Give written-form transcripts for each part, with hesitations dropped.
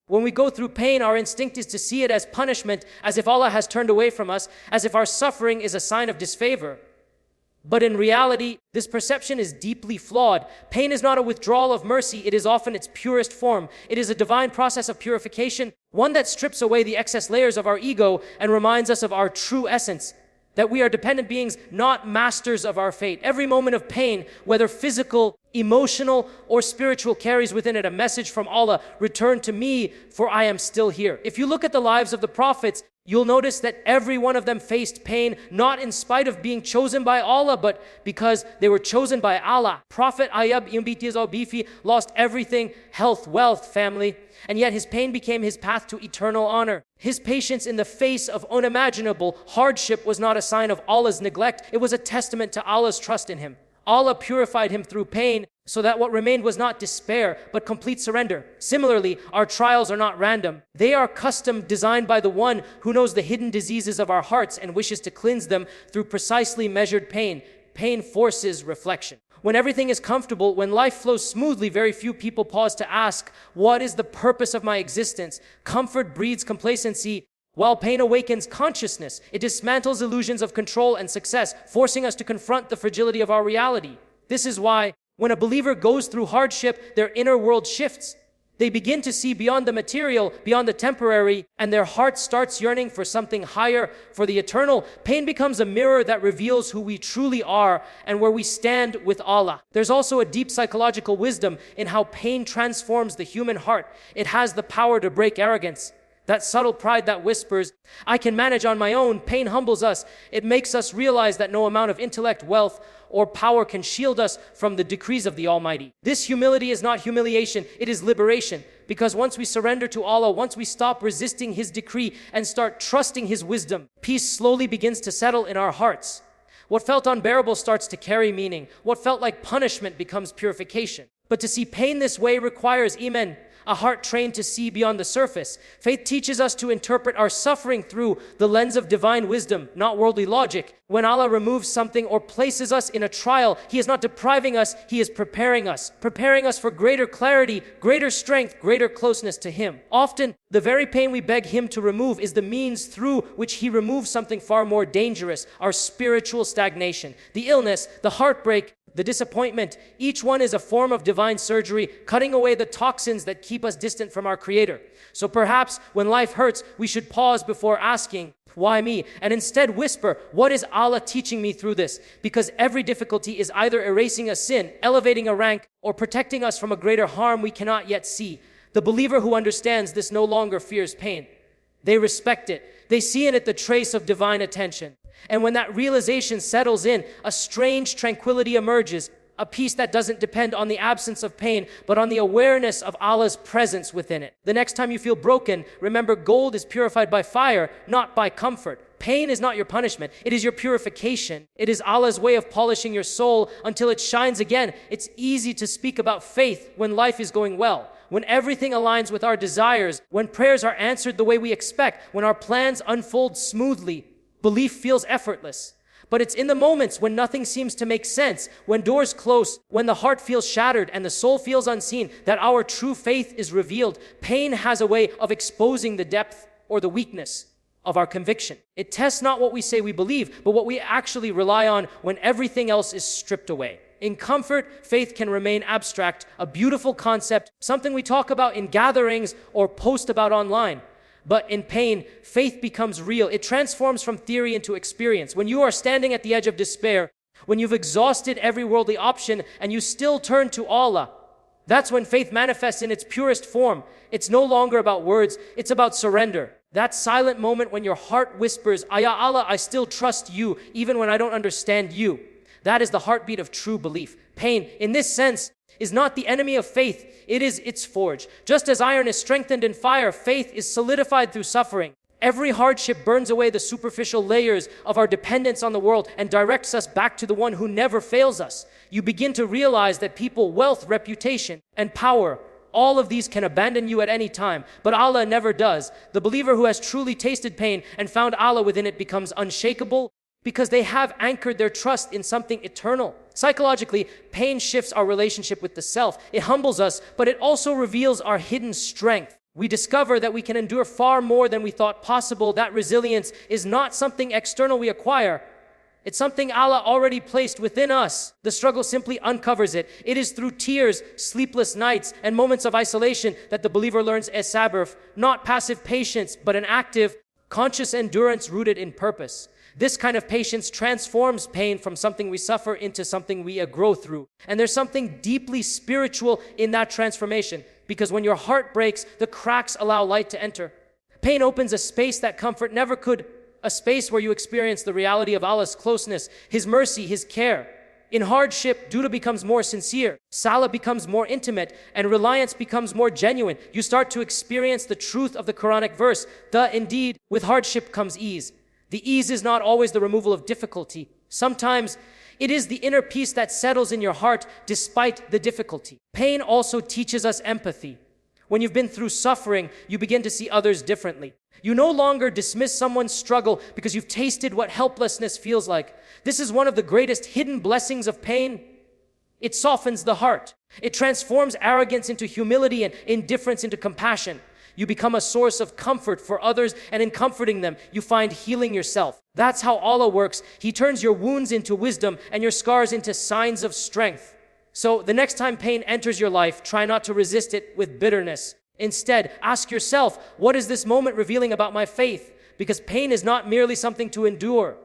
When we go through pain, our instinct is to see it as punishment, as if Allah has turned away from us, as if our suffering is a sign of disfavor. But in reality, this perception is deeply flawed. Pain is not a withdrawal of mercy, it is often its purest form. It is a divine process of purification, one that strips away the excess layers of our ego and reminds us of our true essence, that we are dependent beings, not masters of our fate. Every moment of pain, whether physical, emotional, or spiritual, carries within it a message from Allah: return to me, for I am still here. If you look at the lives of the prophets, you'll notice that every one of them faced pain, not in spite of being chosen by Allah, but because they were chosen by Allah. Prophet Ayub Bifi lost everything: health, wealth, family, and yet his pain became his path to eternal honor. His patience in the face of unimaginable hardship was not a sign of Allah's neglect, it was a testament to Allah's trust in him. Allah purified him through pain, so that what remained was not despair, but complete surrender. Similarly, our trials are not random. They are custom designed by the one who knows the hidden diseases of our hearts and wishes to cleanse them through precisely measured pain. Pain forces reflection. When everything is comfortable, when life flows smoothly, very few people pause to ask, what is the purpose of my existence? Comfort breeds complacency, while pain awakens consciousness. It dismantles illusions of control and success, forcing us to confront the fragility of our reality. This is why, when a believer goes through hardship, their inner world shifts. They begin to see beyond the material, beyond the temporary, and their heart starts yearning for something higher, for the eternal. Pain becomes a mirror that reveals who we truly are and where we stand with Allah. There's also a deep psychological wisdom in how pain transforms the human heart. It has the power to break arrogance. That subtle pride that whispers, I can manage on my own. Pain humbles us. It makes us realize that no amount of intellect, wealth, or power can shield us from the decrees of the Almighty. This humility is not humiliation, it is liberation. Because once we surrender to Allah, once we stop resisting His decree and start trusting His wisdom, peace slowly begins to settle in our hearts. What felt unbearable starts to carry meaning. What felt like punishment becomes purification. But to see pain this way requires iman, a heart trained to see beyond the surface. Faith teaches us to interpret our suffering through the lens of divine wisdom, not worldly logic. When Allah removes something or places us in a trial, He is not depriving us, He is preparing us for greater clarity, greater strength, greater closeness to Him. Often, the very pain we beg Him to remove is the means through which He removes something far more dangerous, our spiritual stagnation. The illness, the heartbreak, the disappointment, each one is a form of divine surgery, cutting away the toxins that keep us distant from our Creator. So perhaps when life hurts, we should pause before asking, why me? And instead whisper, what is Allah teaching me through this? Because every difficulty is either erasing a sin, elevating a rank, or protecting us from a greater harm we cannot yet see. The believer who understands this no longer fears pain. They respect it. They see in it the trace of divine attention. And when that realization settles in, a strange tranquility emerges, a peace that doesn't depend on the absence of pain, but on the awareness of Allah's presence within it. The next time you feel broken, remember gold is purified by fire, not by comfort. Pain is not your punishment, it is your purification. It is Allah's way of polishing your soul until it shines again. It's easy to speak about faith when life is going well, when everything aligns with our desires, when prayers are answered the way we expect, when our plans unfold smoothly. Belief feels effortless. But it's in the moments when nothing seems to make sense, when doors close, when the heart feels shattered and the soul feels unseen, that our true faith is revealed. Pain has a way of exposing the depth or the weakness of our conviction. It tests not what we say we believe, but what we actually rely on when everything else is stripped away. In comfort, faith can remain abstract, a beautiful concept, something we talk about in gatherings or post about online. But in pain, faith becomes real. It transforms from theory into experience. When you are standing at the edge of despair, when you've exhausted every worldly option and you still turn to Allah, that's when faith manifests in its purest form. It's no longer about words, it's about surrender. That silent moment when your heart whispers, Ya Allah, I still trust you, even when I don't understand you. That is the heartbeat of true belief. Pain, in this sense, is not the enemy of faith, it is its forge. Just as iron is strengthened in fire, faith is solidified through suffering. Every hardship burns away the superficial layers of our dependence on the world and directs us back to the one who never fails us. You begin to realize that people, wealth, reputation, and power, all of these can abandon you at any time, but Allah never does. The believer who has truly tasted pain and found Allah within it becomes unshakable, because they have anchored their trust in something eternal. Psychologically, pain shifts our relationship with the self. It humbles us, but it also reveals our hidden strength. we discover that we can endure far more than we thought possible. That resilience is not something external we acquire. It's something Allah already placed within us. The struggle simply uncovers it. It is through tears, sleepless nights, and moments of isolation that the believer learns sabr, not passive patience, but an active, conscious endurance rooted in purpose. This kind of patience transforms pain from something we suffer into something we grow through. And there's something deeply spiritual in that transformation, because when your heart breaks, the cracks allow light to enter. Pain opens a space that comfort never could, a space where you experience the reality of Allah's closeness, His mercy, His care. In hardship, duda becomes more sincere, salah becomes more intimate, and reliance becomes more genuine. You start to experience the truth of the Qur'anic verse, indeed, with hardship comes ease. The ease is not always the removal of difficulty. Sometimes it is the inner peace that settles in your heart despite the difficulty. Pain also teaches us empathy. When you've been through suffering, you begin to see others differently. You no longer dismiss someone's struggle because you've tasted what helplessness feels like. This is one of the greatest hidden blessings of pain. It softens the heart. It transforms arrogance into humility and indifference into compassion. You become a source of comfort for others, and in comforting them, you find healing yourself. That's how Allah works. He turns your wounds into wisdom and your scars into signs of strength. So the next time pain enters your life, try not to resist it with bitterness. Instead, ask yourself, what is this moment revealing about my faith? Because pain is not merely something to endure.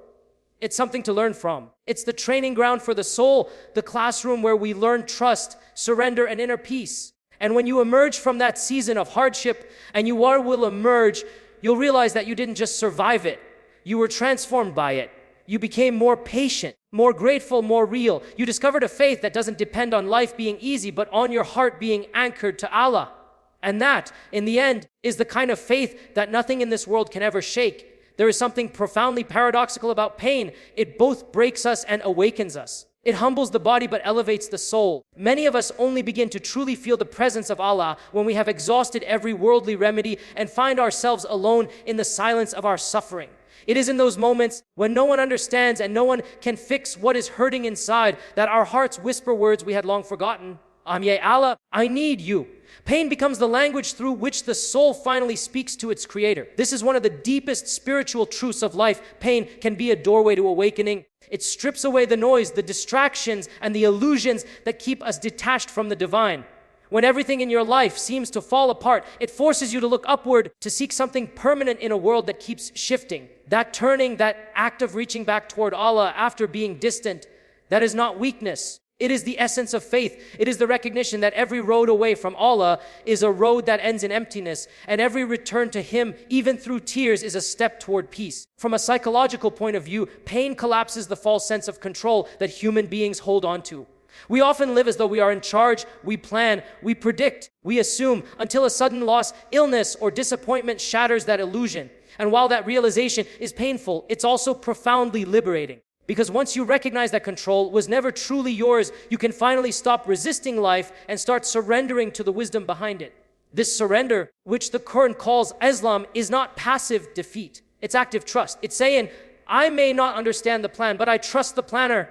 It's something to learn from. It's the training ground for the soul, the classroom where we learn trust, surrender, and inner peace. And when you emerge from that season of hardship, and you will emerge, you'll realize that you didn't just survive it. You were transformed by it. You became more patient, more grateful, more real. You discovered a faith that doesn't depend on life being easy, but on your heart being anchored to Allah. And that, in the end, is the kind of faith that nothing in this world can ever shake. There is something profoundly paradoxical about pain. It both breaks us and awakens us. It humbles the body but elevates the soul. Many of us only begin to truly feel the presence of Allah when we have exhausted every worldly remedy and find ourselves alone in the silence of our suffering. It is in those moments when no one understands and no one can fix what is hurting inside that our hearts whisper words we had long forgotten. Ya Allah, I need you. Pain becomes the language through which the soul finally speaks to its creator. This is one of the deepest spiritual truths of life. Pain can be a doorway to awakening. It strips away the noise, the distractions, and the illusions that keep us detached from the divine. When everything in your life seems to fall apart, it forces you to look upward, to seek something permanent in a world that keeps shifting. That turning, that act of reaching back toward Allah after being distant, that is not weakness. It is the essence of faith. It is the recognition that every road away from Allah is a road that ends in emptiness, and every return to Him, even through tears, is a step toward peace. From a psychological point of view, pain collapses the false sense of control that human beings hold on to. We often live as though we are in charge. We plan, we predict, we assume, until a sudden loss, illness, or disappointment shatters that illusion. And while that realization is painful, it's also profoundly liberating. Because once you recognize that control was never truly yours, you can finally stop resisting life and start surrendering to the wisdom behind it. This surrender, which the Quran calls Islam, is not passive defeat. It's active trust. It's saying, I may not understand the plan, but I trust the planner.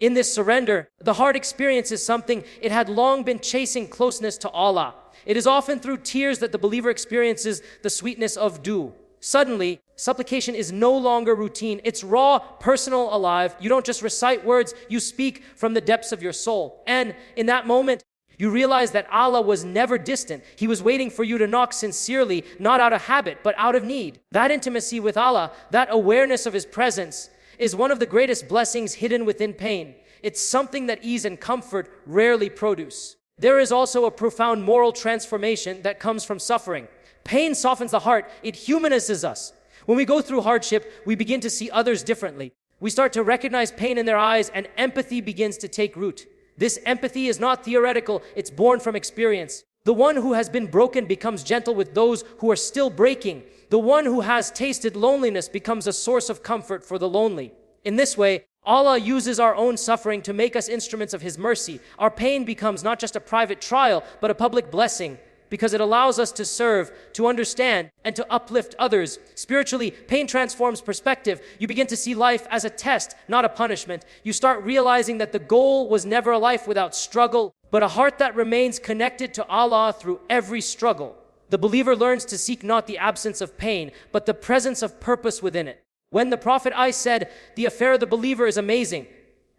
In this surrender, the heart experiences something it had long been chasing: closeness to Allah. It is often through tears that the believer experiences the sweetness of dua. Suddenly, supplication is no longer routine. It's raw, personal, alive. You don't just recite words, you speak from the depths of your soul. And in that moment, you realize that Allah was never distant. He was waiting for you to knock sincerely, not out of habit, but out of need. That intimacy with Allah, that awareness of His presence, is one of the greatest blessings hidden within pain. It's something that ease and comfort rarely produce. There is also a profound moral transformation that comes from suffering. Pain softens the heart. It humanizes us. When we go through hardship, we begin to see others differently. We start to recognize pain in their eyes, and empathy begins to take root. This empathy is not theoretical. It's born from experience. The one who has been broken becomes gentle with those who are still breaking. The one who has tasted loneliness becomes a source of comfort for the lonely. In this way, Allah uses our own suffering to make us instruments of His mercy. Our pain becomes not just a private trial, but a public blessing, because it allows us to serve, to understand, and to uplift others. Spiritually, pain transforms perspective. You begin to see life as a test, not a punishment. You start realizing that the goal was never a life without struggle, but a heart that remains connected to Allah through every struggle. The believer learns to seek not the absence of pain, but the presence of purpose within it. When the Prophet I said, the affair of the believer is amazing,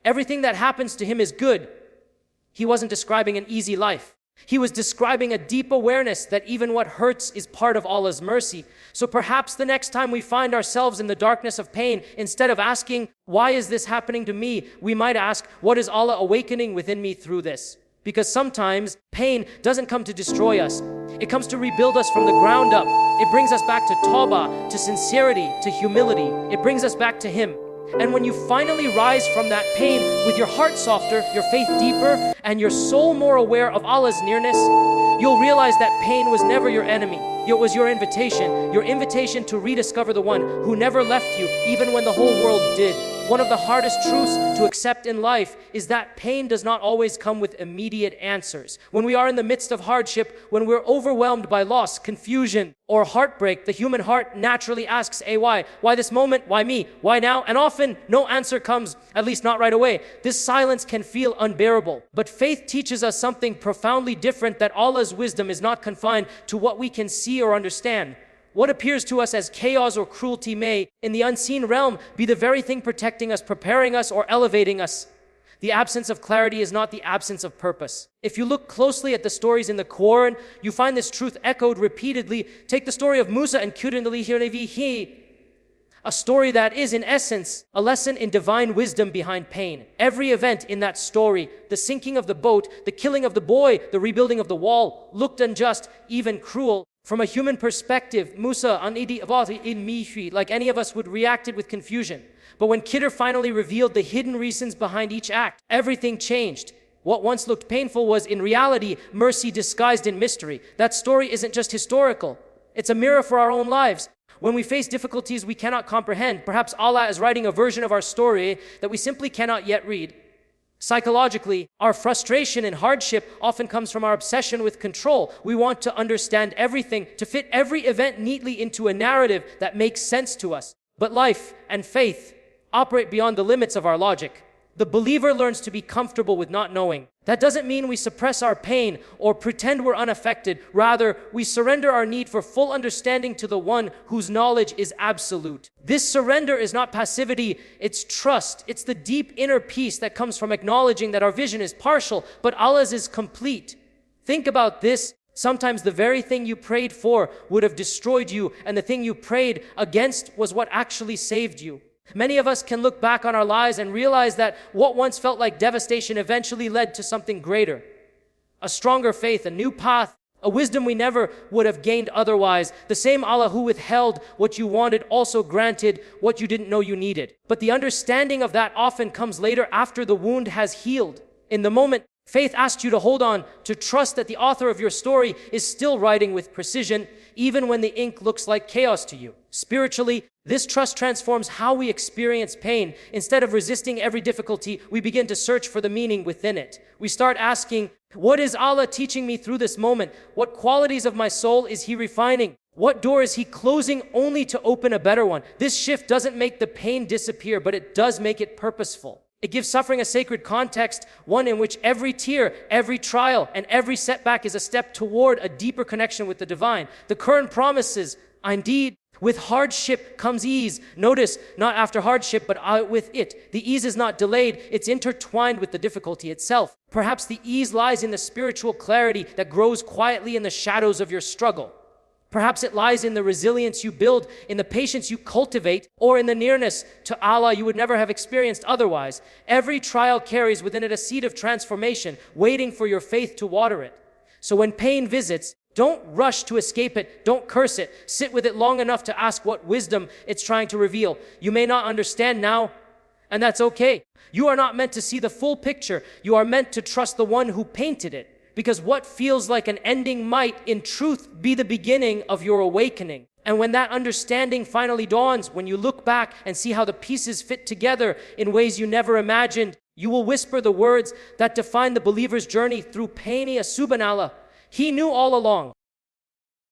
everything that happens to him is good, he wasn't describing an easy life. He was describing a deep awareness that even what hurts is part of Allah's mercy. So perhaps the next time we find ourselves in the darkness of pain, instead of asking, why is this happening to me? We might ask, what is Allah awakening within me through this? Because sometimes pain doesn't come to destroy us. It comes to rebuild us from the ground up. It brings us back to tawbah, to sincerity, to humility. It brings us back to Him. And when you finally rise from that pain with your heart softer, your faith deeper, and your soul more aware of Allah's nearness, you'll realize that pain was never your enemy. It was your invitation to rediscover the one who never left you, even when the whole world did. One of the hardest truths to accept in life is that pain does not always come with immediate answers. When we are in the midst of hardship, when we're overwhelmed by loss, confusion, or heartbreak, the human heart naturally asks, hey, why? Why this moment? Why me? Why now? And often no answer comes, at least not right away. This silence can feel unbearable. But faith teaches us something profoundly different, that Allah's wisdom is not confined to what we can see or understand. What appears to us as chaos or cruelty may, in the unseen realm, be the very thing protecting us, preparing us, or elevating us. The absence of clarity is not the absence of purpose. If you look closely at the stories in the Quran, you find this truth echoed repeatedly. Take the story of Musa and Qur'anic, a story that is, in essence, a lesson in divine wisdom behind pain. Every event in that story, the sinking of the boat, the killing of the boy, the rebuilding of the wall, looked unjust, even cruel. From a human perspective, Musa, like any of us, would react with confusion. But when Khidr finally revealed the hidden reasons behind each act, everything changed. What once looked painful was, in reality, mercy disguised in mystery. That story isn't just historical. It's a mirror for our own lives. When we face difficulties we cannot comprehend, perhaps Allah is writing a version of our story that we simply cannot yet read. Psychologically, our frustration and hardship often comes from our obsession with control. We want to understand everything, to fit every event neatly into a narrative that makes sense to us. But life and faith operate beyond the limits of our logic. The believer learns to be comfortable with not knowing. That doesn't mean we suppress our pain or pretend we're unaffected. Rather, we surrender our need for full understanding to the one whose knowledge is absolute. This surrender is not passivity, it's trust. It's the deep inner peace that comes from acknowledging that our vision is partial, but Allah's is complete. Think about this. Sometimes the very thing you prayed for would have destroyed you, and the thing you prayed against was what actually saved you. Many of us can look back on our lives and realize that what once felt like devastation eventually led to something greater. A stronger faith, a new path, a wisdom we never would have gained otherwise. The same Allah who withheld what you wanted also granted what you didn't know you needed. But the understanding of that often comes later, after the wound has healed. In the moment, faith asks you to hold on, to trust that the author of your story is still writing with precision, even when the ink looks like chaos to you. Spiritually, this trust transforms how we experience pain. Instead of resisting every difficulty, we begin to search for the meaning within it. We start asking, what is Allah teaching me through this moment? What qualities of my soul is He refining? What door is He closing only to open a better one? This shift doesn't make the pain disappear, but it does make it purposeful. It gives suffering a sacred context, one in which every tear, every trial, and every setback is a step toward a deeper connection with the divine. The Quran promises, indeed, with hardship comes ease. Notice, not after hardship, but with it. The ease is not delayed, it's intertwined with the difficulty itself. Perhaps the ease lies in the spiritual clarity that grows quietly in the shadows of your struggle. Perhaps it lies in the resilience you build, in the patience you cultivate, or in the nearness to Allah you would never have experienced otherwise. Every trial carries within it a seed of transformation, waiting for your faith to water it. So when pain visits, don't rush to escape it. Don't curse it. Sit with it long enough to ask what wisdom it's trying to reveal. You may not understand now, and that's okay. You are not meant to see the full picture. You are meant to trust the one who painted it. Because what feels like an ending might, in truth, be the beginning of your awakening. And when that understanding finally dawns, when you look back and see how the pieces fit together in ways you never imagined, you will whisper the words that define the believer's journey through pain. Subhanallah. He knew all along.